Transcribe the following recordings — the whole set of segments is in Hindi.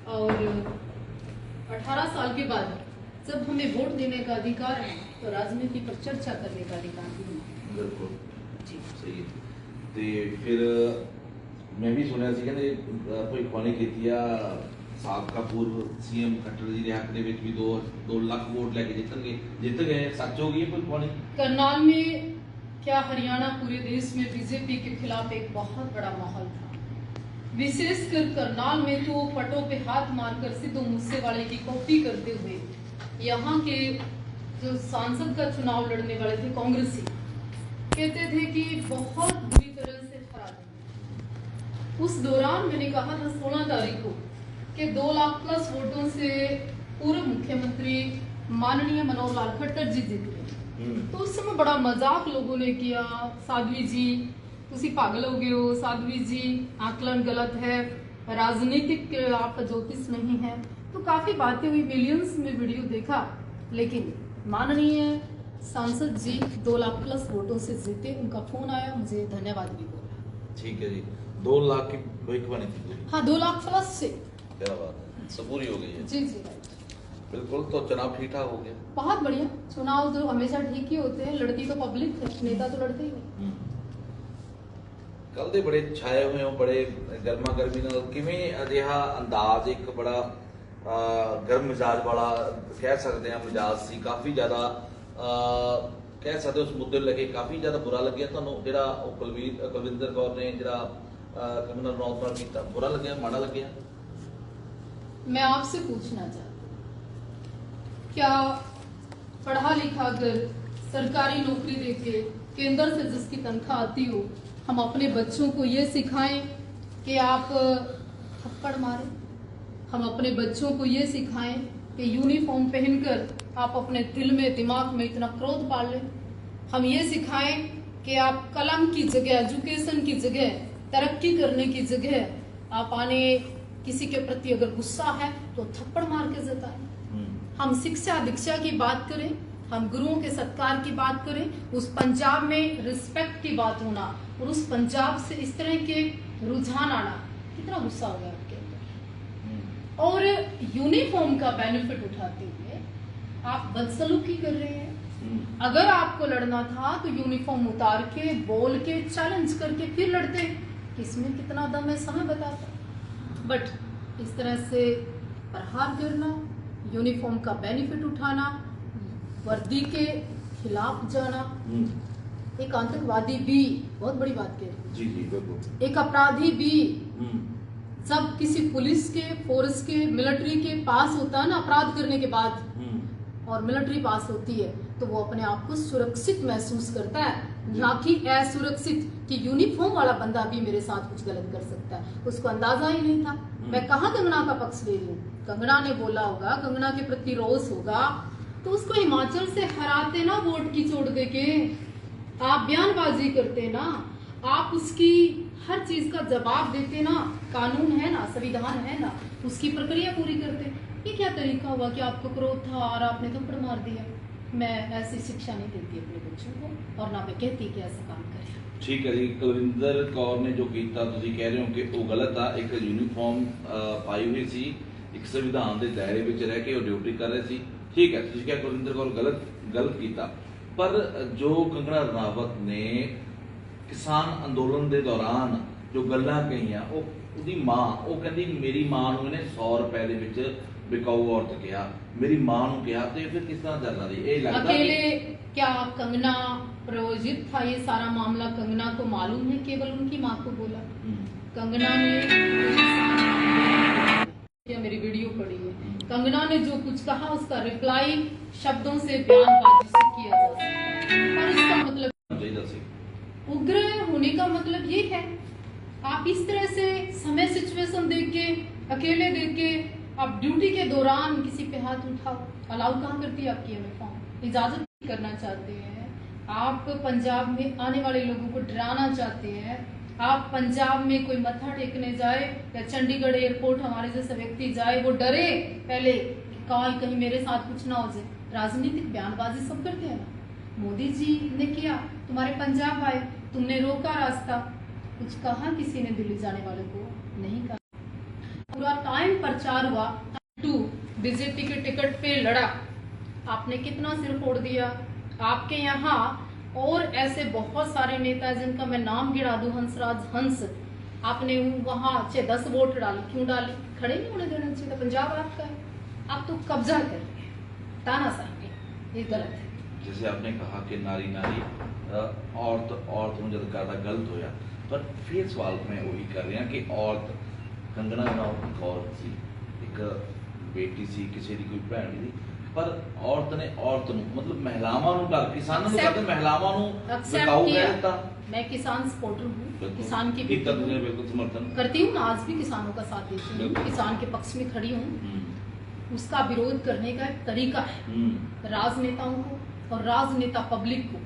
और 18 साल के बाद जब हमें वोट देने का अधिकार है तो राजनीति पर चर्चा करने का अधिकार भी है। बिल्कुल जी सही है। ਤੇ ਫਿਰ मैं भी सुनिया ਸੀ ਕਹਿੰਦੇ ਭਵਿੱਖਬਾਣੀ ਕੀਤੀ ਆ ਸਾਬਕਾ ਪੂਰਵ ਸੀਐਮ ਖੱਟਰ ਜੀ ਦੇ ਹੱਕ ਦੇ ਵਿੱਚ ਵੀ 2 ਲੱਖ ਵੋਟ ਲੈ ਕੇ ਜਿੱਤ ਗਏ ਸੱਚ ਹੋ ਗਈ ਹੈ ਭਵਿੱਖਬਾਣੀ। करनाल में क्या हरियाणा पूरे देश में बीजेपी के खिलाफ एक बहुत बड़ा माहौल था। विशेषकर करनाल में तो पटों पे हाथ मारकर सिद्धू मूसेवाले की कॉपी करते हुए यहाँ के जो सांसद का चुनाव लड़ने वाले थे कांग्रेसी कहते थे कि बहुत बुरी तरह से हरा देंगे। उस दौरान मैंने कहा था 16 तारीख को कि 2 लाख प्लस वोटों से पूर्व मुख्यमंत्री माननीय मनोहर लाल खट्टर जी जीत गए। तो उस समय बड़ा मजाक लोगों ने किया, साध्वी जी तुसी पागल हो गए हो, साध्वी जी आकलन गलत है, राजनीतिक आपका ज्योतिष नहीं है। तो काफी बातें हुई, मिलियंस में वीडियो देखा, लेकिन माननीय सांसद जी 2 लाख प्लस वोटों से जीते। उनका फोन आया, मुझे धन्यवाद भी बोला। ठीक है जी, 2 लाख की भविष्यवाणी थी पूरी। हाँ 2 लाख प्लस से। क्या बात है, सब पूरी हो गई है। जी जी राइट, बिल्कुल। तो चुनाव ठीक ठाक हो गया, बहुत बढ़िया। चुनाव तो हमेशा ठीक ही होते हैं, लड़ती तो पब्लिक है, नेता तो लड़ते ही नहीं। ਕੱਲ ਦੇ ਬੜੇ ਛਾਏ ਹੋਏ ਹੋ, ਬੜੇ ਗਰਮਾ ਗਰਮੀ ਨਾਲ ਕਿਵੇਂ ਅਜਿਹਾ ਅੰਦਾਜ਼, ਇੱਕ ਬੜਾ ਗਰਮ ਮਿਜਾਜ ਵਾਲਾ ਕਹਿ ਸਕਦੇ ਹਾਂ ਮਿਜਾਜ ਸੀ, ਕਾਫੀ ਜ਼ਿਆਦਾ ਕਹਿ ਸਕਦੇ ਉਸ ਮੁੱਦੇ ਨੂੰ ਲੈ ਕੇ ਕਾਫੀ ਜ਼ਿਆਦਾ ਬੁਰਾ ਲੱਗਿਆ ਤੁਹਾਨੂੰ ਜਿਹੜਾ ਉਹ ਕੁਲਵਿੰਦਰ ਕੌਰ ਨੇ ਜਿਹੜਾ ਕੰਗਨਾ ਰਣੌਤ ਨਾਲ ਕੀਤਾ, ਬੁਰਾ ਲੱਗਿਆ, ਮਾੜਾ ਲੱਗਿਆ? मैं आपसे पूछना चाहती हूँ, क्या पढ़ा लिखा कर सरकारी नौकरी देके केंद्र से जिसकी तनख्वाह आती हो, हम अपने बच्चों को ये सिखाएं कि आप थप्पड़ मारें? हम अपने बच्चों को ये सिखाएं कि यूनिफॉर्म पहनकर आप अपने दिल में दिमाग में इतना क्रोध पाल लें? हम ये सिखाएं कि आप कलम की जगह, एजुकेशन की जगह, तरक्की करने की जगह आप आने किसी के प्रति अगर गुस्सा है तो थप्पड़ मार के जताएं। हम शिक्षा दीक्षा की बात करें, हम गुरुओं के सत्कार की बात करें, उस पंजाब में रिस्पेक्ट की बात होना और उस पंजाब से इस तरह के रुझान आना, कितना गुस्सा होगा आपके अंदर। और यूनिफॉर्म का बेनिफिट उठाते हुए आप बदसलूकी कर रहे हैं। अगर आपको लड़ना था तो यूनिफॉर्म उतार के, बोल के, चैलेंज करके फिर लड़ते। इसमें कितना दम है समय बताता, बट इस तरह से प्रहार करना, यूनिफॉर्म का बेनिफिट उठाना, वर्दी के खिलाफ जाना, एक आतंकवादी भी, बहुत बड़ी बात कह रही, जी जी बिल्कुल, एक अपराधी भी जब किसी पुलिस के, फोर्स के, मिलिट्री के पास होता है ना अपराध करने के बाद, और मिलिट्री पास होती है तो वो अपने आप को सुरक्षित महसूस करता है, ना कि असुरक्षित कि यूनिफॉर्म वाला बंदा भी मेरे साथ कुछ गलत कर सकता है। उसको अंदाजा ही नहीं था। मैं कहाँ कंगना का पक्ष ले रही हूँ, कंगना ने बोला होगा, कंगना के प्रति रोष होगा, तो उसको हिमाचल से हराते ना वोट की चोट देके, आप बयानबाजी करते ना, आप उसकी हर चीज का जवाब देते ना, कानून है ना, संविधान है ना, उसकी प्रक्रिया पूरी करते। ये क्या तरीका हुआ कि आपको क्रोध था और आपने थप्पड़ मार दिया? मैं ऐसी शिक्षा नहीं देती अपने बच्चों को, और ना मैं कहती कि ऐसा काम करें। ठीक है जी, कुलविंदर कौर ने जो किया तुसीं कह रहे हो कि वो गलत आ, एक यूनीफॉर्म पाई हुई सी, एक संविधान के दायरे में रह के वो ड्यूटी कर रहे सी, ठीक है तुसीं कहा कुलविंदर कौर गलत किया, पर जो कंगना रणावत ने किसान अंदोलन के दौरान जो गल्लां कहीआं, ਉਹਦੀ मां वो कहती मेरी मां ਨੂੰ ਇਹਨੇ 100 रुपए ਦੇ ਵਿੱਚ बिकाऊ औरत किया, मेरी मां ਨੂੰ किया, तो फिर किस तरह चल रहा है? ये लगता अकेले क्या कंगना प्रायोजित था ये सारा मामला? कंगना को मालूम है, केवल उनकी मां को बोला। कंगना ने मेरी वीडियो पड़ी है, कंगना ने जो कुछ कहा उसका रिप्लाई शब्दों से, बयानबाजी से किया जा सकता है, पर इसका मतलब उग्र होने का मतलब ये है, आप इस तरह से समय सिचुएशन देख के, अकेले देख के आप ड्यूटी के दौरान किसी पे हाथ उठाओ, अलाउ कहाँ करती है आपकी यूनिफॉर्म? इजाजत करना चाहते हैं आप, पंजाब में आने वाले लोगों को डराना चाहते हैं आप। पंजाब में कोई मत्था टेकने जाए या चंडीगढ़ एयरपोर्ट हमारे जैसे व्यक्ति जाए, वो डरे पहले कहीं मेरे साथ कुछ ना हो जाए। राजनीतिक बयानबाजी सब करते हैं ना। मोदी जी ने किया, तुम्हारे पंजाब आए, तुमने रोका रास्ता, कुछ कहा किसी ने दिल्ली जाने वाले को? नहीं कहा। पूरा टाइम प्रचार हुआ, टू बीजेपी के टिकट पे लड़ा, आपने कितना सिर फोड़ दिया। आपके यहाँ और ऐसे बहुत सारे नेता हैं जिनका मैं नाम गिरा दूं, हंसराज हंस, आपने वहां 10 वोट डाले, क्यों डाले? खड़े नहीं होने देना चाहिए था, पंजाब आपका है, आप तो कब्जा कर रहे हैं तानाशाही, ये गलत है। जैसे आपने कहा कि नारी नारी औरत ਨੂੰ जद करना गलत होया, पर फिर सवाल मैं वही कर रहा कि औरत कंगना रणावत एक औरत सी, एक बेटी सी, किसी की कोई भैन नहीं, पर औरत ने औरत ਨੂੰ मतलब महिलावां ਨੂੰ डर, किसानों ਨੂੰ कहते महिलावां ਨੂੰ बिकाऊ कह देता। मैं किसान सपोर्टर हूँ, किसान की बिल्कुल समर्थन करती हूँ, आज भी किसानों का साथ देती हूँ, किसान के पक्ष में खड़ी हूँ। उसका विरोध करने का एक तरीका है, राजनेताओं को और राजनेता पब्लिक को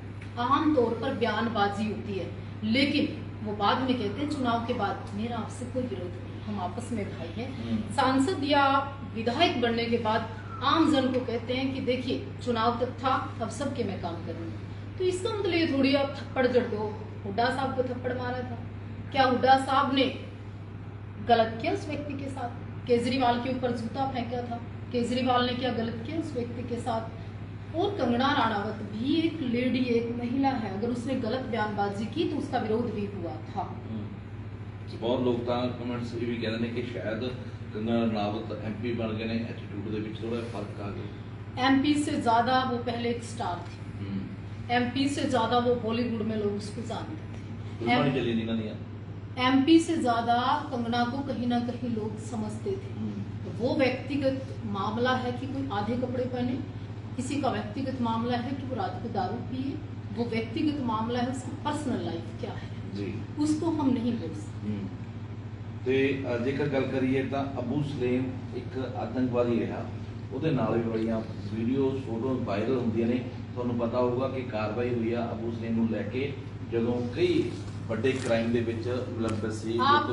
आम तौर पर बयानबाजी होती है, लेकिन वो बाद में कहते हैं चुनाव के बाद मेरा आपसे कोई विरोध नहीं, हम आपस में भाई हैं। सांसद या विधायक बनने के बाद आम जन को कहते हैं कि देखिए चुनाव तक था, अब सबके मैं काम करूंगा, तो इसका मतलब ये थोड़ी आप थप्पड़ जड़ दो। हुड्डा साहब को थप्पड़ मारा था, क्या हुड्डा साहब ने गलत किया उस व्यक्ति के साथ? केजरीवाल के ऊपर जूता फेंका था, केजरीवाल ने क्या गलत किया उस व्यक्ति के साथ? और कंगना राणावत भी एक लेडी, एक महिला है, अगर उसने गलत बयानबाजी की तो उसका विरोध भी हुआ था। बहुत लोग कमेंट्स ये भी कह रहे हैं कि शायद कंगना राणावत एमपी बन गए ने, एटीट्यूड दे विच थोड़ा फर्क आ गया। एमपी से ज्यादा वो पहले एक स्टार थी, एमपी से ज्यादा वो बॉलीवुड में लोग उसको जानते थे, एमपी से ज्यादा कंगना को कहीं ना कहीं लोग समझते थे। तो वो व्यक्तिगत मामला है कि कोई आधे कपड़े पहने, किसी का व्यक्तिगत मामला है कि वो रात को दारू पिए, वो व्यक्तिगत मामला है, उसकी पर्सनल लाइफ क्या है जी, उसको हम नहीं बोल सकते। ਤੇ ਜੇਕਰ ਗੱਲ ਕਰੀਏ ਤਾਂ ਅਬੂ ਸਲੇਮ ਇੱਕ ਆਤੰਕਵਾਦੀ ਰਿਹਾ, ਉਹਦੇ ਨਾਲ ਵੀ ਬੜੀਆਂ ਵੀਡੀਓਜ਼ ਫੋਟੋ ਵਾਇਰਲ ਹੁੰਦੀਆਂ ਨੇ। ਤੁਹਾਨੂੰ ਪਤਾ ਹੋਊਗਾ ਕਿ ਕਾਰਵਾਈ ਹੋਈ ਆ ਅਬੂ ਸਲੇਮ ਨੂੰ ਲੈ ਕੇ, ਜਦੋਂ ਕਈ बड़े क्राइम दे विच मुलव्वस सी। आप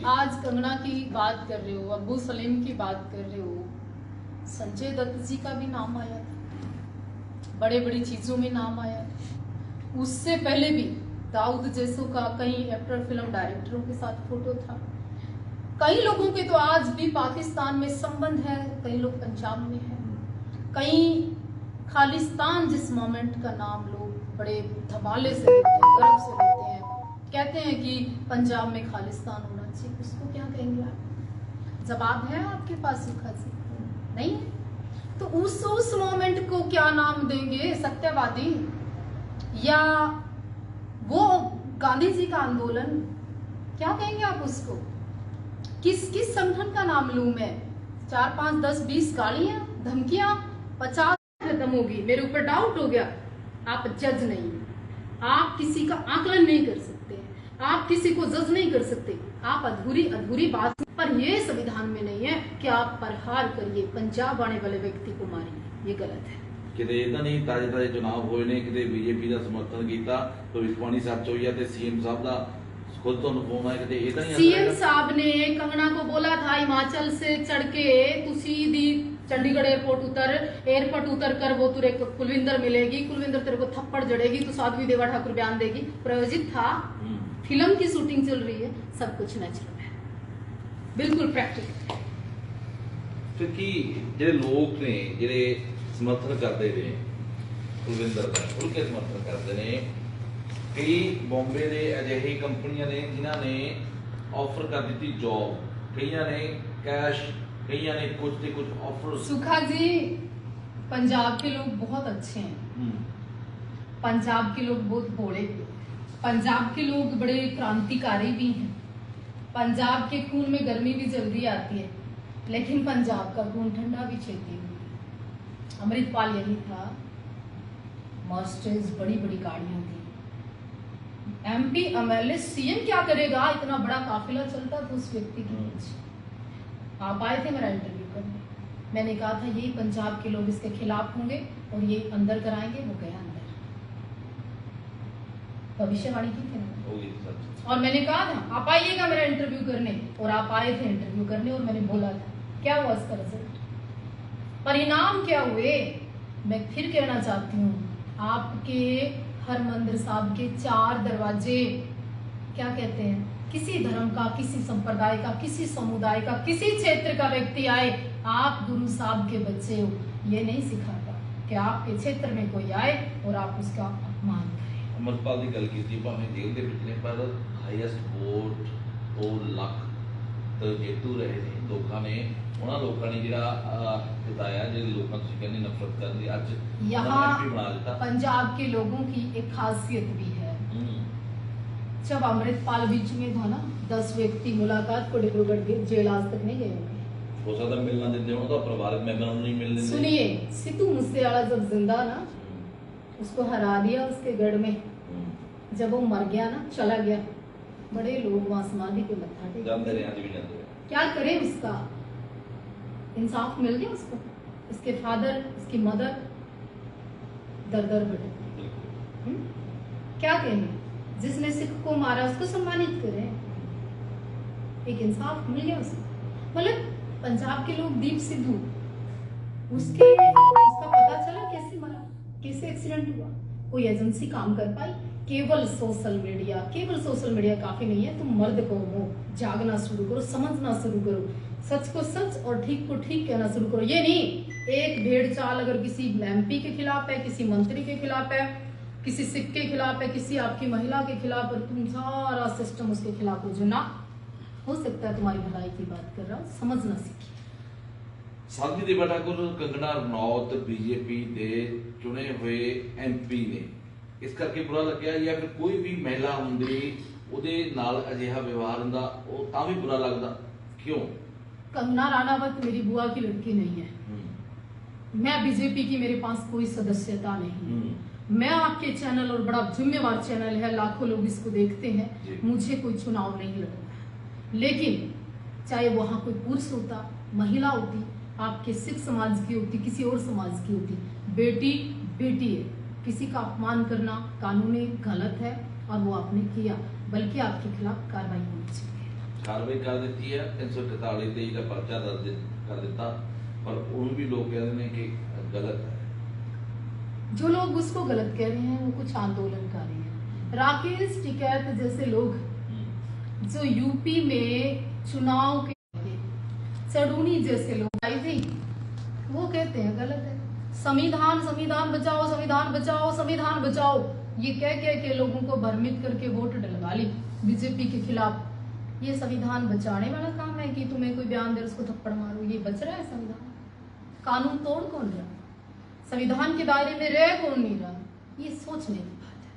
आज कंगना की बात कर रहे हो, अबू सलीम की बात कर रहे हो, संजय दत्त जी का भी नाम आया था, बड़े बड़ी चीजों में नाम आया था। उससे पहले भी दाऊद जैसों का कई एक्टर फिल्म डायरेक्टरों के साथ फोटो था। कई लोगों के तो आज भी पाकिस्तान में संबंध है, कई लोग पंजाब में है, कई खालिस्तान जिस मोमेंट का नाम लोग बड़े धमाले से लेते हैं, गर्व से लेते हैं, कहते हैं कि पंजाब में खालिस्तान होना चाहिए। उसको क्या कहेंगे आप? जवाब है आपके पास सुखा जी? नहीं है। तो उस मोमेंट को क्या नाम देंगे? सत्यवादी या वो गांधी जी का आंदोलन, क्या कहेंगे आप उसको? किस किस संगठन का नाम लूं मैं? 4 5 10 20 गालियां, धमकियां, 50 खत्म होगी। मेरे ऊपर डाउट हो गया, आप जज नहीं, आप किसी का आकलन नहीं कर सकते, आप किसी को जज नहीं कर सकते। आप अधूरी बात, पर ये संविधान में नहीं है कि आप प्रहार करिए, पंजाब आने वाले व्यक्ति को मारिए, ये गलत है। किते इदां नहीं ताजे चुनाव होए ने, किते बीजेपी का समर्थन किया, भविष्यवाणी सच हुई है, ते सीएम साहब का खुद तो फोन आया, किते इदां ही सीएम साहब ने कंगना को बोला था हिमाचल से चढ़ के तू सीधी चंडीगढ़ एयरपोर्ट उतर कर वो तुरे कुलविंदर मिलेगी, कुलविंदर तेरे को थप्पड़ जड़ेगी, तो साध्वी देवा ठाकुर बयान देगी। प्रायोजित था, फिल्म की शूटिंग चल रही है, सब कुछ नेचुरल है, बिल्कुल प्रैक्टिकल। फिर की ਜਿਹੜੇ ਲੋਕ ਨੇ ਜਿਹੜੇ ਸਮਰਥਨ ਕਰਦੇ ਨੇ ਕੁਲਵਿੰਦਰ ਦਾ, ਉਨਕੇ ਸਮਰਥਨ ਕਰਦੇ ਨੇ ਕਈ ਬੰਬੇ ਦੇ ਅਜਿਹੇ ਕੰਪਨੀਆਂ ਨੇ ਜਿਨ੍ਹਾਂ ਨੇ ਆਫਰ ਕਰ ਦਿੱਤੀ ਜੌਬ, ਕਈਆਂ ਨੇ कैश, कईयां ने कुछ से कुछ ऑफर। सुखा जी, पंजाब के लोग बहुत अच्छे हैं, पंजाब के लोग बहुत भोले, पंजाब के लोग बड़े क्रांतिकारी भी हैं, पंजाब के खून में गर्मी भी जल्दी आती है, लेकिन पंजाब का खून ठंडा भी छेती है। अमृतपाल यही था, मर्सिडीज बड़ी बड़ी गाड़ियां थी, एमपी एमएलए सीएम क्या करेगा, इतना बड़ा काफिला चलता था उस व्यक्ति के पीछे। आप आए थे मेरा इंटरव्यू करने, मैंने कहा था यही पंजाब के लोग इसके खिलाफ होंगे और ये अंदर कराएंगे, वो गया अंदर, भविष्यवाणी की थी ना। और मैंने कहा था आप आइएगा मेरा इंटरव्यू करने, और आप आए थे इंटरव्यू करने, और मैंने बोला था क्या हुआ इसका रिजल्ट, परिणाम क्या हुए। मैं फिर कहना चाहती हूँ, आपके हरमंदिर साहब के 4 दरवाजे, क्या कहते हैं, किसी धर्म का, किसी संप्रदाय का, किसी समुदाय का, किसी क्षेत्र का व्यक्ति आए, आप गुरु साहब के बच्चे हो, ये नहीं सिखाता कि आपके क्षेत्र में कोई आए और आप उसका अपमान करें। अमरपाल की गल की भावें जेल के पिछले पर हाईएस्ट वोट 2 ਲੱਖ तो जेतू रहे ने लोगों ने, उन्होंने लोगों ने जिहड़ा जिताया, जिहड़े लोगों तुसीं कहंदे नफरत करन दी, अज यहाँ MP बना दिता। पंजाब के लोगों की एक खासियत भी है। जब अमृतपाल बीच में था ना, 10 व्यक्ति मुलाकात को डिब्रूगढ़ के जेल आज तक नहीं गए होंगे। हो सकता मिलना देते हो तो परिवारक मेंबर नहीं मिलने देते। सुनिए, सिद्धू मूसेवाला जब जिंदा ना, उसको हरा दिया उसके गढ़ में, जब वो मर गया ना, चला गया, बड़े लोग वहां समाधि पे मत्था टेक जानते रहे, आज भी जानते रहे। क्या करे, उसका इंसाफ मिल गया उसको, उसके फादर, उसकी मदर दर दर भटक। क्या कहेंगे, जिसने सिख को मारा उसको सम्मानित करें, एक इंसाफ मिल गया उसको। मतलब पंजाब के लोग, दीप सिद्धू, उसका पता चला कैसे मरा, कैसे एक्सीडेंट हुआ, कोई एजेंसी काम कर पाई? केवल सोशल मीडिया काफी नहीं है। तुम मर्द को हो, जागना शुरू करो, समझना शुरू करो, सच को सच और ठीक को ठीक कहना शुरू करो। ये नहीं एक भेड़ चाल अगर किसी MP के खिलाफ है, किसी मंत्री के खिलाफ है, किसी सिख के खिलाफ है, किसी आपकी महिला के खिलाफ, और तुम सारा सिस्टम उसके खिलाफ हो, जो ना हो सकता है। तुम्हारी भलाई की बात कर रहा हूँ, समझना सीखिए। साधी देवा ठाकुर कंगना रनौत बीजेपी के चुने हुए MP ने, इस करके बुरा लग्या, या फिर कोई भी महिला हुंदी ਉਹਦੇ ਨਾਲ ਅਜਿਹਾ व्यवहार ਹੁੰਦਾ ਉਹ ਤਾਂ भी बुरा लगता क्यों? कंगना राणावत मेरी बुआ की लड़की नहीं है, मैं बीजेपी की, मेरे पास कोई सदस्यता नहीं, मैं आपके चैनल, और बड़ा जिम्मेवार चैनल है, लाखों लोग इसको देखते हैं, मुझे कोई चुनाव नहीं लड़ना है। लेकिन चाहे वहां कोई पुरुष होता, महिला होती, आपके सिख समाज की होती, किसी और समाज की होती, बेटी बेटी है। किसी का अपमान करना कानूनी गलत है और वो आपने किया, बल्कि आपके खिलाफ कार्रवाई होनी चाहिए। कार्रवाई कर दी है, 343 23 का पर्चा दर्ज कर दिता, पर उन भी लोग कह रहे हैं कि गलत है। जो लोग उसको गलत कह रहे हैं वो कुछ आंदोलनकारी हैं। राकेश टिकैत जैसे लोग जो यूपी में चुनाव के, चढ़ूनी जैसे लोग आई थी, वो कहते हैं गलत है। संविधान बचाओ, संविधान बचाओ, संविधान बचाओ, ये कह के लोगों को भ्रमित करके वोट डलवा ली बीजेपी के खिलाफ। ये संविधान बचाने वाला काम है कि तुम्हें कोई बयान दे उसको थप्पड़ मारो? ये बच रहा है संविधान? कानून तोड़ कौन रहा, संविधान के दायरे में रह कौन नहीं रहा? ये सोचने की बात है।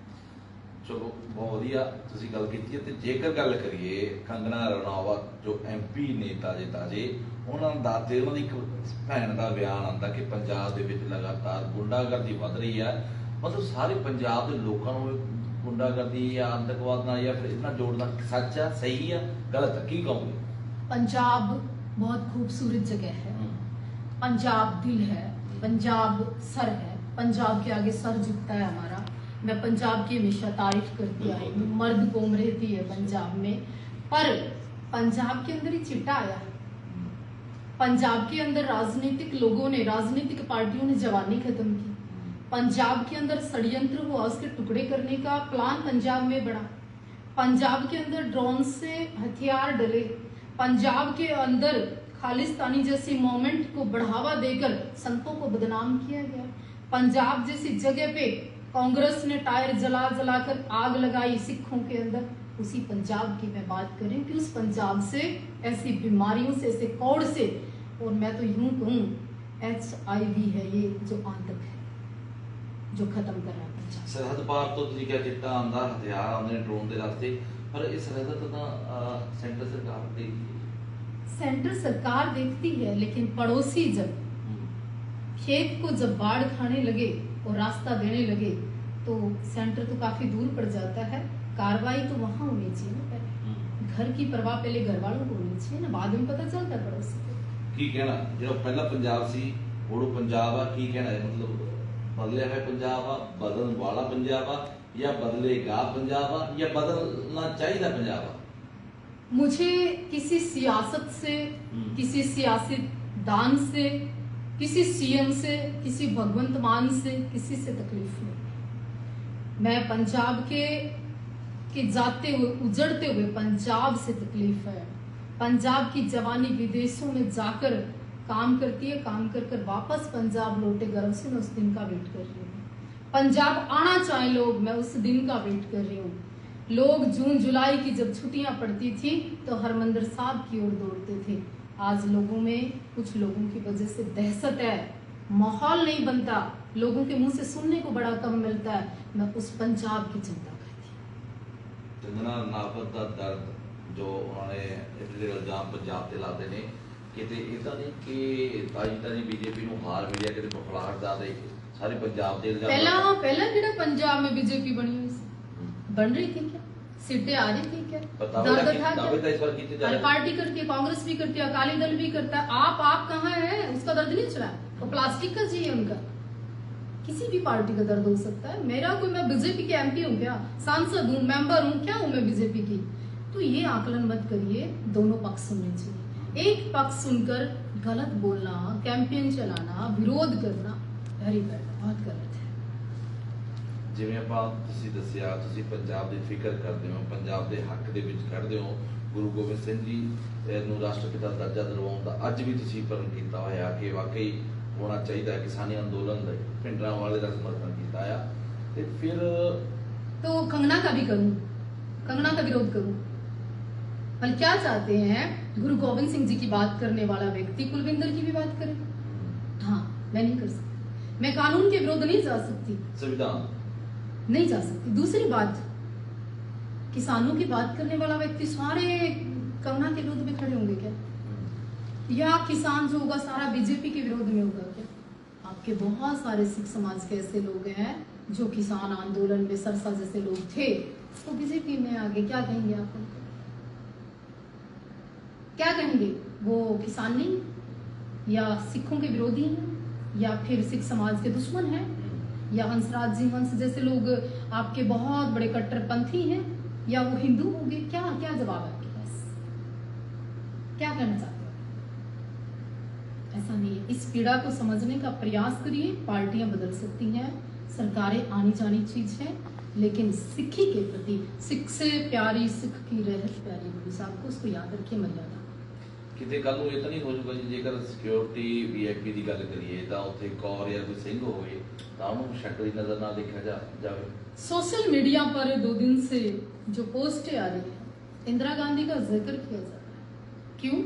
चलो बहुत वधिया तुसी गल कीती है। ते जेकर गल करिए कंगना रनौत जो MP ने ताजे ਉਹਨਾਂ ਦਾ ਤੇ ਉਹਨਾਂ ਦੀ ਇੱਕ ਭੈਣ ਦਾ ਬਿਆਨ ਆਂਦਾ ਕਿ ਪੰਜਾਬ ਦੇ ਵਿੱਚ ਲਗਾਤਾਰ ਗੁੰਡਾਗਰਦੀ ਵੱਧ ਰਹੀ ਹੈ, मतलब सारे पंजाब के लोगों को गुंडागर्दी या आतंकवाद ना या फिर इतना जोड़ना सच है, सही है, गलत है, की कहोगे? पंजाब बहुत खूबसूरत जगह है, पंजाब दिल है, पंजाब सर है, पंजाब के आगे सर झुकता है हमारा। मैं पंजाब की हमेशा तारीफ करती आई हूँ, मर्द कौम रहती है पंजाब में, पर पंजाब के अंदर ही चिट्टा आया। पंजाब के अंदर राजनीतिक लोगों ने, राजनीतिक पार्टियों ने जवानी खत्म की। पंजाब के अंदर षड्यंत्र हुआ, उसके टुकड़े करने का प्लान पंजाब में बढ़ा। पंजाब के अंदर ड्रोन से हथियार डले। पंजाब के अंदर खालिस्तानी जैसी मूवमेंट को बढ़ावा देकर संतों को बदनाम किया गया। पंजाब जैसी जगह पे कांग्रेस ने टायर जला जलाकर आग लगाई सिखों के अंदर। उसी पंजाब की मैं बात करें कि उस पंजाब से, ऐसी बीमारियों से, ऐसे कौड़ से, और मैं तो यूं कहूँ HIV है ये जो आतंक है, जो खत्म कर रहा है पंजाब। सरहद पार तो ਤੁਸੀਂ ਕਿਹਾ ਚਿੱਟਾ ਆਂਦਾ, ਹਥਿਆਰ ਆਉਂਦੇ ਨੇ ਡਰੋਨ ਦੇ ਰਸਤੇ, पर इस सरहद तो सेंटर सरकार देखती है। सेंटर सरकार देखती है, लेकिन पड़ोसी जब खेत को जब बाढ़ खाने लगे और रास्ता देने लगे तो सेंटर तो काफी दूर पड़ जाता है। कार्रवाई तो वहां होनी चाहिए ना, पहले घर की परवाह पहले घर वालों को होनी चाहिए ना, बाद में पता चलता है पड़ोसी को। की कहना जो पहला पंजाब सी ਹੁਣ पंजाब आ, की कहना है, मतलब बदलिया है पंजाब आ, बदलने वाला पंजाब आ, या बदलेगा पंजाब आ, या बदलना चाहिए पंजाब आ? मुझे किसी सियासत से, किसी सियासतदान से, किसी CM से, किसी भगवंत मान से, किसी से तकलीफ नहीं। मैं पंजाब के कि जाते हुए उजड़ते हुए पंजाब से तकलीफ है। पंजाब की जवानी विदेशों में जाकर काम करती है, काम कर कर वापस पंजाब लौटे गर्व से मैं उस दिन का वेट कर रही हूँ। पंजाब आना चाहे लोग, मैं उस दिन का वेट कर रही हूँ। लोग जून जुलाई की जब छुट्टियां पड़ती थी तो हरमंदिर साहब की ओर दौड़ते थे। आज लोगों में कुछ लोगों की वजह से दहशत है, माहौल नहीं बनता, लोगों के मुंह से सुनने को बड़ा कम मिलता है। मैं उस पंजाब की चिंता करती हूँ। चंदना नाफत का दर्द जो उन्होंने इतने इल्जाम पंजाब ते लाते ने किते इदां नहीं कि ताजी बीजेपी ਨੂੰ ਹਾਰ ਮਿਲਿਆ ਕਿਤੇ ਬਖਲਾਹਟ ਦਾ ਦੇ ਸਾਰੇ ਪੰਜਾਬ ਦੇ ਇਲਜ਼ਾਮ पहला ਜਿਹੜਾ पंजाब में बीजेपी बनी हुई थी, बन रही थी क्या, सीटें आ रही थी क्या, दर्द था क्या? हर पार्टी करती है, कांग्रेस भी करती है, अकाली दल भी करता है। आप कहाँ है, उसका दर्द नहीं चला, वो प्लास्टिक का चाहिए उनका। किसी भी पार्टी का दर्द हो सकता है। मेरा कोई, मैं बीजेपी के एमपी हूँ क्या, सांसद हूँ, मेंबर हूँ, क्या हूँ मैं बीजेपी की? तो ये आकलन मत करिए, दोनों पक्ष सुनने चाहिए। एक पक्ष सुनकर गलत बोलना, कैंपेन चलाना, विरोध करना वेरी बैड, बहुत गलत है। ਜਿਵੇਂ ਆਪਾਂ ਤੁਸੀਂ ਦੱਸਿਆ ਤੁਸੀਂ ਪੰਜਾਬ ਦੀ ਫਿਕਰ ਕਰਦੇ ਹੋ, ਪੰਜਾਬ ਦੇ ਹੱਕ ਦੇ ਵਿੱਚ ਖੜਦੇ ਹੋ, ਗੁਰੂ ਗੋਬਿੰਦ ਸਿੰਘ ਜੀ ਨੂੰ ਰਾਸ਼ਟਰਪਿਤਾ ਦਾ ਦਰਜਾ ਦਿਲਵਾਉਣ ਦਾ ਅੱਜ ਵੀ ਤੁਸੀਂ ਪ੍ਰਣ ਕੀਤਾ ਹੋਇਆ ਕਿ ਵਾਕਈ ਹੋਣਾ ਚਾਹੀਦਾ ਹੈ। ਕਿਸਾਨੀ ਅੰਦੋਲਨ ਦੇ ਪਿੰਡਰਾਂ ਵਾਲੇ ਦਾ ਸਮਰਥਨ ਕੀਤਾ ਆ ਤੇ ਫਿਰ तो कंगना का भी करूं, कंगना का विरोध करूं। पर क्या चाहते हैं, गुरु गोविंद सिंह जी की बात करने वाला व्यक्ति कुलविंदर की भी बात करे? हाँ, मैं नहीं कर सकती, मैं कानून के विरोध नहीं जा सकती, संविधान नहीं जा सकती। दूसरी बात, किसानों की बात करने वाला व्यक्ति सारे कंगना के विरोध में खड़े होंगे क्या? या किसान जो होगा सारा बीजेपी के विरोध में होगा क्या? आपके बहुत सारे सिख समाज के ऐसे लोग हैं जो किसान आंदोलन में सरसा जैसे लोग थे, तो बीजेपी में आगे क्या कहेंगे आप उनको? क्या कहेंगे? वो किसान नहीं, या सिखों के विरोधी हैं, या फिर सिख समाज के दुश्मन हैं, या हंसराज जी हंस जैसे लोग आपके बहुत बड़े कट्टरपंथी हैं, या वो हिंदू होंगे? क्या क्या जवाब है आपके पास? क्या कहना चाहते हो? ऐसा नहीं है। इस पीड़ा को समझने का प्रयास करिए। पार्टियां बदल सकती हैं, सरकारें आनी जानी चीज है, लेकिन सिक्खी के प्रति, सिख से प्यारी सिख की रहत प्यारी, गुरु साहब को उसको याद रखिए, मर्यादा। ਕਿਤੇ ਕੱਲ ਨੂੰ ਇਹ ਤਾਂ ਨਹੀਂ ਹੋ ਜਾਊਗਾ ਜੀ ਜੇਕਰ ਸਿਕਿਉਰਿਟੀ ਵੀਆਈਪੀ ਦੀ ਗੱਲ ਕਰੀਏ ਤਾਂ ਉੱਥੇ ਕੌਰ ਜਾਂ ਕੋਈ ਸਿੰਘ ਹੋਵੇ ਤਾਂ ਉਹਨੂੰ ਸ਼ੱਕ ਦੀ ਨਜ਼ਰ ਨਾਲ ਦੇਖਿਆ ਜਾਵੇ। सोशल मीडिया पर 2 दिन से जो पोस्टें आ रही है, इंदिरा गांधी का जिक्र किया जा रहा है। क्यों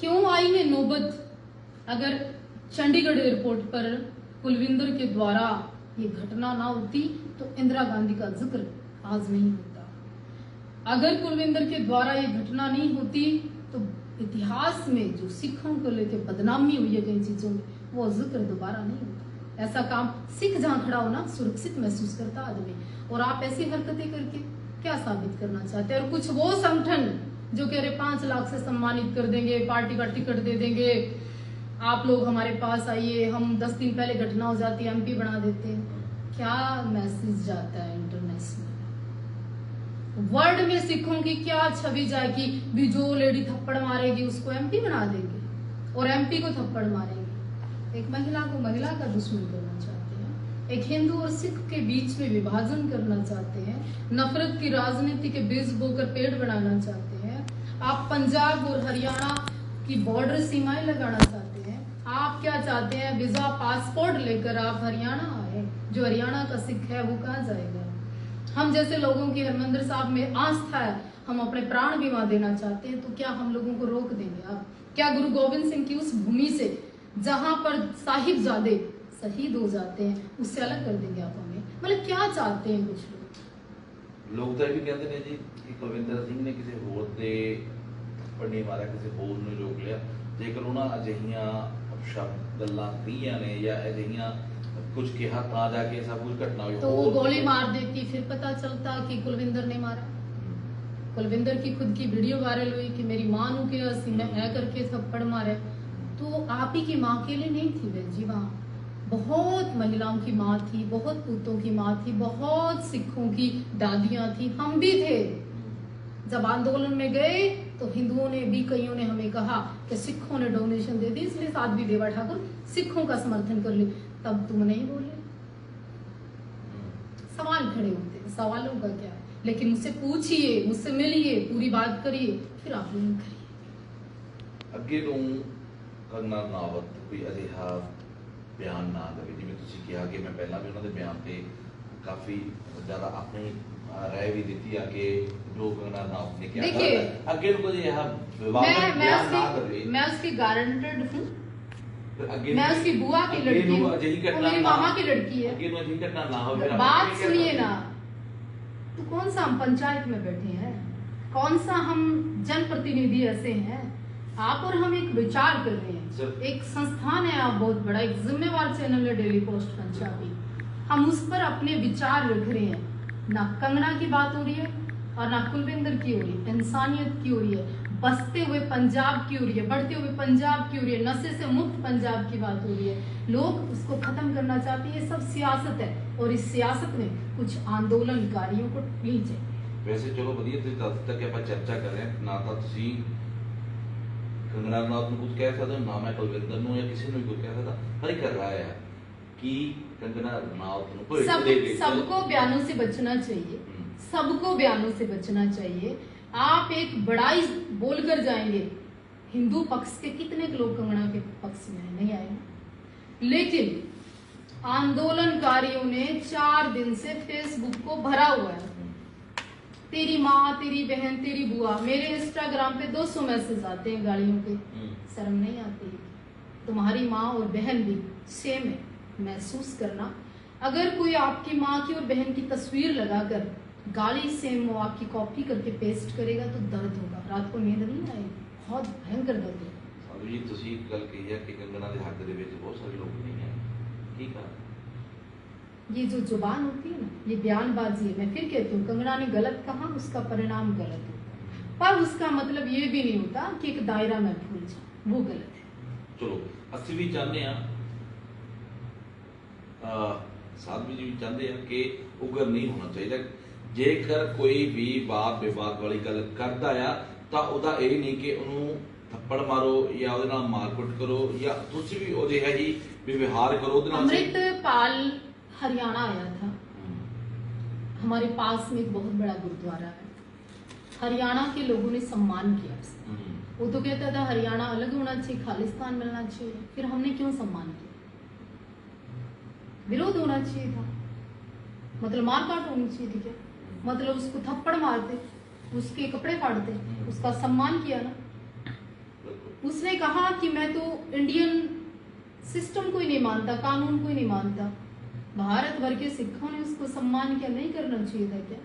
क्यों आई है नौबत? अगर चंडीगढ़ एयरपोर्ट पर कुलविंदर के द्वारा ये घटना ना होती तो इंदिरा गांधी का जिक्र आज नहीं होता। अगर कुलविंदर के द्वारा ये घटना नहीं होती तो इतिहास में जो सिखों को लेकर बदनामी हुई है कई चीजों में, वो जिक्र दोबारा नहीं होता। ऐसा काम सिख जहां खड़ा हो ना, सुरक्षित महसूस करता आदमी। और आप ऐसी हरकतें करके क्या साबित करना चाहते हैं? और कुछ वो संगठन जो कह रहे 5 लाख से सम्मानित कर देंगे, पार्टी का टिकट दे देंगे, आप लोग हमारे पास आइए, हम 10 दिन पहले घटना हो जाती है एमपी बना देते हैं। क्या मैसेज जाता है इंटरनेशनल वर्ल्ड में? सिखों की क्या छवि जाएगी? भी जो लेडी थप्पड़ मारेगी उसको एमपी बना देंगे, और एमपी को थप्पड़ मारेंगे। एक महिला को महिला का दुश्मन करना चाहते हैं, एक हिंदू और सिख के बीच में विभाजन करना चाहते हैं, नफरत की राजनीति के बीज बोकर पेड़ बनाना चाहते हैं। आप पंजाब और हरियाणा की बॉर्डर सीमाएं लगाना चाहते हैं। आप क्या चाहते हैं? वीजा पासपोर्ट लेकर आप हरियाणा आए, जो हरियाणा का सिख है वो कहाँ जाएगा? हम जैसे लोगों की हरमंदिर साहब में आस्था है, हम अपने प्राण भी वहां देना चाहते हैं, तो क्या हम लोगों को रोक देंगे आप? क्या गुरु गोविंद सिंह की उस भूमि से जहां पर साहिबजादे शहीद हो जाते हैं उससे अलग कर देंगे आप हमें? मतलब क्या चाहते हैं कुछ लोग? ਲੋਕ ਤਾਂ ਇਹ ਵੀ ਕਹਿੰਦੇ ਨੇ ਜੀ ਕਿ ਕੁਲਵਿੰਦਰ ਸਿੰਘ ਨੇ ਕਿਸੇ ਹੋਰ ਦੇ ਥੱਪੜ ਨਹੀਂ ਮਾਰਿਆ, ਕਿਸੇ ਹੋਰ ਨੂੰ ਰੋਕ ਲਿਆ। ਜੇਕਰ ਉਹਨਾਂ ਅਜਿਹੀਆਂ ਸ਼ਬਦ ਗੱਲਾਂ ਕਹੀਆਂ ਨੇ ਜਾਂ ਅਜਿਹੀਆਂ कुछ कहा था जाके सब कुछ घटना हुई तो वो गोली मार देती, फिर पता चलता कि कुलविंदर ने मारा। कुलविंदर की खुद की वीडियो वायरल हुई कि मेरी मां नु के हसी में है करके थप्पड़ मारे। तो आप ही की मां के लिए नहीं थी बहन जी, वहां बहुत महिलाओं की मां थी, बहुत पुतों की मां थी, बहुत सिखों की दादियां थी, हम भी थे। जब आंदोलन में गए तो हिंदुओं ने भी, कईयों ने हमें कहा कि सिखों ने डोनेशन दे दी इसलिए साध्वी देवा ठाकुर सिखों का समर्थन कर ली, तब तुम नहीं बोले। सवाल खड़े होते हैं, सवालों का क्या है? लेकिन मुझसे पूछिए, मुझसे मिलिए, पूरी बात करिए, फिर आकलन करिए। ਅੱਗੇ ਤੋਂ ਕੰਗਨਾ ਰਣਾਵਤ ਕੋਈ ਅਜਿਹਾ ਬਿਆਨ ਨਾ ਦੇਵੇ, ਜਿਵੇਂ ਤੁਸੀਂ ਕਿਹਾ ਕਿ ਮੈਂ ਪਹਿਲਾਂ ਵੀ ਉਹਨਾਂ ਦੇ ਬਿਆਨ ਤੇ ਕਾਫੀ ਜ਼ਿਆਦਾ ਆਪਣੀ ਰਾਏ ਵੀ ਦਿੱਤੀ ਆ ਕਿ ਜੋ ਕੰਗਨਾ ਰਣਾਵਤ ਨੇ ਕਿਹਾ देखिए, ਗਲਤ ਹੈ। ਅੱਗੇ ਨੂੰ ਕੋਈ ਅਜਿਹਾ ਵਿਵਾਦਤ ਬਿਆਨ ਨਾ ਦੇਵੇ। मैं उसकी गारंटेड हूँ, ਫਿਰ ਅੱਗੇ मैं उसकी बुआ की ਅੱਗੇ लड़की ਨੂੰ हूँ, अजਿही वो घटना मेरी ना- मामा की लड़की है। ਅੱਗੇ ਨੂੰ ਅਜਿही ਘਟਨਾ ਨਾ ਹੋਵੇ। ਫਿਰ ਆਪਾਂ बात ਕੀ ਕਹਿ सुनिए ਸਕਦੇ? ना, तो कौन सा हम पंचायत में बैठे हैं, कौन सा हम जनप्रतिनिधि ऐसे हैं? आप और हम एक विचार कर रहे हैं, सर। एक संस्थान है, आप बहुत बड़ा, एक जिम्मेवार चैनल है डेली पोस्ट पंजाबी, हम उस पर अपने विचार रख रहे हैं। ना कंगना की बात हो रही है और ना कुलविंदर की हो रही है, इंसानियत की हो रही है, बसते हुए पंजाब की हो रही है, बढ़ते हुए पंजाब की हो रही है, नशे से मुक्त पंजाब की बात हो रही है। लोग उसको खत्म करना चाहते हैं, ये सब सियासत है, और इस सियासत में कुछ आंदोलनकारियों को लीज है। ਵੈਸੇ ਚਲੋ ਵਧੀਆ ਤੁਸੀਂ ਦੱਸ ਦਿੱਤਾ ਕਿ ਆਪਾਂ ਚਰਚਾ ਕਰ ਰਹੇ ਹਾਂ, ਨਾ ਤਾਂ ਤੁਸੀਂ ਕੰਗਨਾ ਰਣਾਵਤ ਨੂੰ ਕੁਝ ਕਹਿ ਸਕਦੇ ਹੋ, ਨਾ ਮੈਂ ਕੁਲਵਿੰਦਰ ਨੂੰ ਜਾਂ ਕਿਸੇ ਨੂੰ ਵੀ ਕੁਝ ਕਹਿ ਸਕਦਾ। ਪਰ ਇੱਕ ਰਾਏ ਹੈ ਕਿ ਕੰਗਨਾ ਰਣਾਵਤ ਨੂੰ ਭਵਿੱਖ सब ਦੇ ਵਿੱਚ सबको बयानों से बचना चाहिए, सबको बयानों से बचना चाहिए। आप एक बड़ाई बोलकर जाएंगे, हिंदू पक्ष के कितने लोग कंगना के पक्ष में नहीं आए, लेकिन आंदोलनकारियों ने 4 दिन से फेसबुक को भरा हुआ है, तेरी माँ, तेरी बहन, तेरी बुआ। मेरे इंस्टाग्राम पे 200 मैसेज आते हैं गालियों के। शर्म नहीं आती? तुम्हारी माँ और बहन भी सेम है, महसूस करना। अगर कोई आपकी माँ की और बहन की तस्वीर लगाकर गाली सेम वो आपकी कॉपी करके पेस्ट करेगा तो दर्द होगा, रात को नींद नहीं आएगी, बहुत भयंकर दर्द होगा। ਸਾਧੂ ਜੀ ਤੁਸੀਂ ਇੱਕ ਗੱਲ ਕਹੀ ਹੈ ਕਿ ਕੰਗਨਾ ਦੇ ਹੱਕ ਦੇ ਵਿੱਚ ਬਹੁਤ ਸਾਰੇ ਲੋਕ ਨਹੀਂ ਹੈ, ਠੀਕ ਆ? ये जो जुबान होती है ना, ये बयानबाजी है। मैं फिर कहती हूँ, कंगना ने गलत कहा, उसका परिणाम गलत होता, पर उसका मतलब ये भी नहीं होता कि एक दायरा में भूल जाऊं, वो गलत है। ਚਲੋ ਅਸੀਂ ਵੀ ਚਾਹੁੰਦੇ ਆ, ਸਾਧੂ ਜੀ ਵੀ ਚਾਹੁੰਦੇ ਆ ਕਿ ਉਗਰ ਨਹੀਂ ਹੋਣਾ ਚਾਹੀਦਾ। ਜੇਕਰ ਕੋਈ ਵੀ ਬਾਤ ਵਿਵਾਦ ਵਾਲੀ ਗੱਲ ਕਰਦਾ ਆ ਤਾਂ ਉਹਦਾ ਇਹ ਨਹੀਂ ਕਿ ਉਹਨੂੰ ਥੱਪੜ ਮਾਰੋ ਜਾਂ ਉਹਦੇ ਨਾਲ ਮਾਰਕੁੱਟ ਕਰੋ, ਜਾਂ ਤੁਸੀਂ ਵੀ ਉਹਦੇ ਹੈ ਹੀ ਵਿਵਹਾਰ ਕਰੋ ਉਹਦੇ ਨਾਲ। अमृतपाल हरियाणा आया था, हमारे पास में एक बहुत बड़ा गुरुद्वारा है, हरियाणा के लोगों ने सम्मान किया उसका। वो तो कहता था हरियाणा अलग होना चाहिए, खालिस्तान मिलना चाहिए, फिर हमने क्यों सम्मान किया? विरोध होना चाहिए था, मतलब मारकाट होनी चाहिए थी क्या? मतलब उसको थप्पड़ मारते, उसके कपड़े फाड़ते, उसका सम्मान किया ना। उसने कहा कि मैं तो इंडियन सिस्टम को ही नहीं मानता, कानून को ही नहीं मानता। भारत भर के सिखों ने उसको सम्मान किया, नहीं करना चाहिए था क्या?